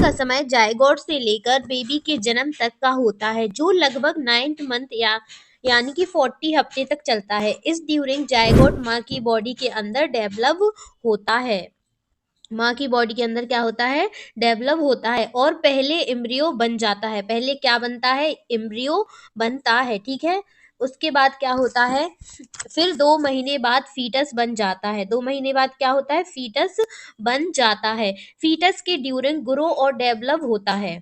का समय जायगोट से लेकर बेबी के जन्म तक का होता है, जो लगभग 9th मंथ यानी कि 40 हफ्ते तक चलता है। इस ड्यूरिंग जायगोट माँ की बॉडी के अंदर डेवलप होता है। माँ की बॉडी के अंदर क्या होता है, डेवलप होता है, और पहले एम्ब्रियो बन जाता है। पहले क्या बनता है, एम्ब्रियो बनता है, ठीक है। उसके बाद क्या होता है, फिर 2 महीने बाद फीटस बन जाता है। 2 महीने बाद क्या होता है, फीटस बन जाता है। फीटस के ड्यूरिंग ग्रो और डेवलप होता है,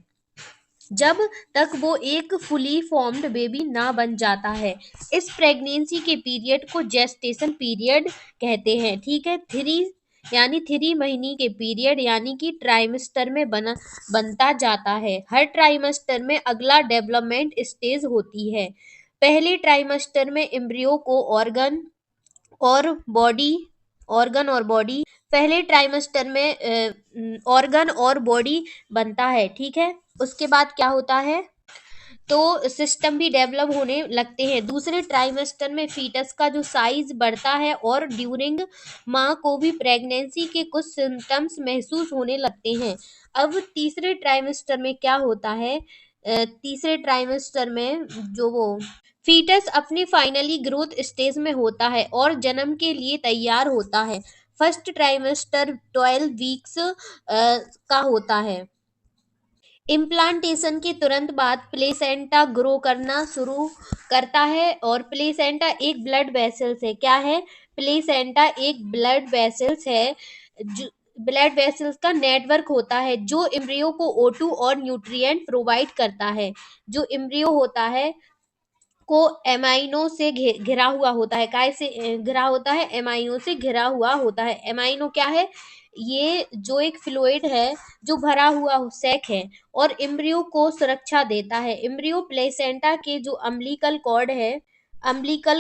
जब तक वो एक फुली फॉर्म्ड बेबी ना बन जाता है। इस प्रेगनेंसी के पीरियड को जेस्टेशन पीरियड कहते हैं, ठीक है। 3 महीने के पीरियड यानी कि ट्राइमेस्टर में बनता जाता है। हर ट्राइमेस्टर में अगला डेवलपमेंट स्टेज होती है। पहले ट्राइमेस्टर में एम्ब्रियो को ऑर्गन और बॉडी पहले ट्राइमेस्टर में ऑर्गन और बॉडी बनता है, ठीक है। उसके बाद क्या होता है, तो सिस्टम भी डेवलप होने लगते हैं। दूसरे ट्राइमेस्टर में फीटस का जो साइज बढ़ता है, और ड्यूरिंग माँ को भी प्रेगनेंसी के कुछ सिम्टम्स महसूस होने लगते हैं। अब तीसरे ट्राइमेस्टर में क्या होता है, तीसरे ट्राइमेस्टर में जो वो फीटस अपनी फाइनली ग्रोथ स्टेज में होता है और जन्म के लिए तैयार होता है। फर्स्ट ट्राइमेस्टर 12 वीक्स का होता है। इम्प्लांटेशन के तुरंत बाद प्लेसेंटा ग्रो करना शुरू करता है, और प्लेसेंटा एक ब्लड वेसल्स है। क्या है, प्लेसेंटा एक ब्लड वेसल्स है, जो ब्लड वेसल्स का नेटवर्क होता है, जो एम्ब्रियो को O2 और न्यूट्रिएंट प्रोवाइड करता है। जो एम्ब्रियो होता है को एमाइनो से घिरा हुआ होता है। काय से घिरा होता है, एमाइनो से घिरा हुआ होता है। एमाइनो क्या है, ये जो एक फ्लूइड है, जो भरा हुआ सैक है, और एम्ब्रियो को सुरक्षा देता है। एम्ब्रियो प्लेसेंटा के जो अम्बिलिकल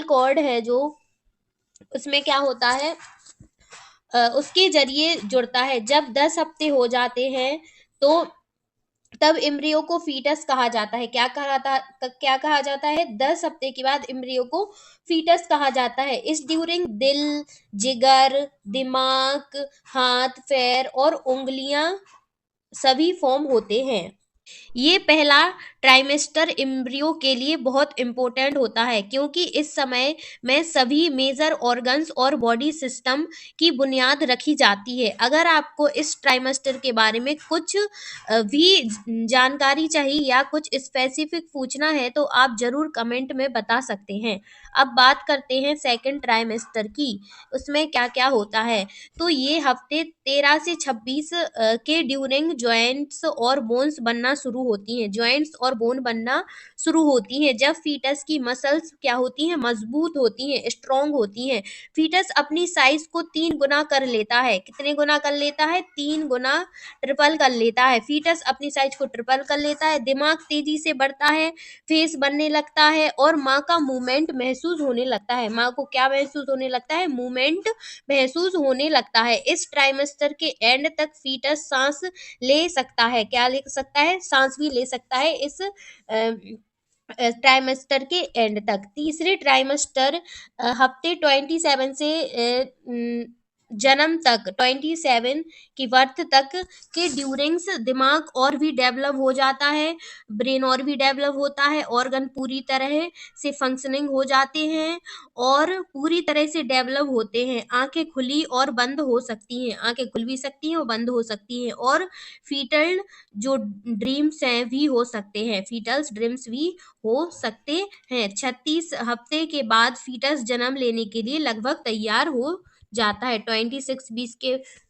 कॉर्ड है जो उसमें क्या होता है, उसके जरिए जुड़ता है। जब 10 हफ्ते हो जाते हैं, तो तब एम्ब्रियो को फीटस कहा जाता है। क्या कहा जाता है, 10 हफ्ते के बाद एम्ब्रियो को फीटस कहा जाता है। इस ड्यूरिंग दिल, जिगर, दिमाग, हाथ, पैर और उंगलियां सभी फॉर्म होते हैं। ये पहला ट्राइमेस्टर एम्ब्रियो के लिए बहुत इम्पोर्टेंट होता है, क्योंकि इस समय में सभी मेजर ऑर्गन्स और बॉडी सिस्टम की बुनियाद रखी जाती है। अगर आपको इस ट्राइमेस्टर के बारे में कुछ भी जानकारी चाहिए या कुछ स्पेसिफिक पूछना है, तो आप जरूर कमेंट में बता सकते हैं। अब बात करते हैं सेकंड ट्राइमेस्टर की, उसमें क्या क्या होता है। तो ये हफ्ते 13 से 26 के ड्यूरिंग जॉइंट्स और बोन्स बनना शुरू होती हैं। जॉइंट्स और बोन बनना शुरू होती हैं, जब फीटस की मसल्स क्या होती हैं, मजबूत होती हैं, स्ट्रांग होती हैं। फीटस अपनी साइज को 3 गुना कर लेता है। कितने गुना कर लेता है, 3 गुना, ट्रिपल कर लेता है। फीटस अपनी साइज को ट्रिपल कर लेता है। दिमाग तेजी से बढ़ता है, फेस बनने लगता है, और माँ का मूवमेंट महसूस होने लगता है। माँ को क्या महसूस होने लगता है, मूवमेंट महसूस होने लगता है। इस ट्राइमेस्टर के एंड तक फीटस सांस ले सकता है। क्या ले सकता है, सांस भी ले सकता है इस ट्राइमेस्टर के एंड तक। तीसरे ट्राइमेस्टर हफ्ते 27 से जन्म तक, 27 की बर्थ तक के ड्यूरिंग्स दिमाग और भी डेवलप हो जाता है, ब्रेन और भी डेवलप होता है, ऑर्गन पूरी तरह से फंक्शनिंग हो जाते हैं और पूरी तरह से डेवलप होते हैं। आंखें खुली और बंद हो सकती हैं, आंखें खुल भी सकती हैं और बंद हो सकती हैं, और फीटल जो ड्रीम्स हैं भी हो सकते हैं, फीटल्स ड्रीम्स भी हो सकते हैं। 36 हफ्ते के बाद फीटस जन्म लेने के लिए लगभग तैयार हो जाता है। 26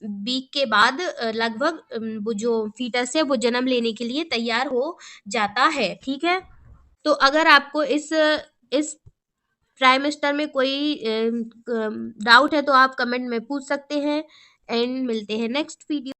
वीक के बाद लगभग वो जो फीटस है वो जन्म लेने के लिए तैयार हो जाता है, ठीक है। तो अगर आपको इस ट्राइमेस्टर में कोई डाउट है, तो आप कमेंट में पूछ सकते हैं, एंड मिलते हैं नेक्स्ट वीडियो।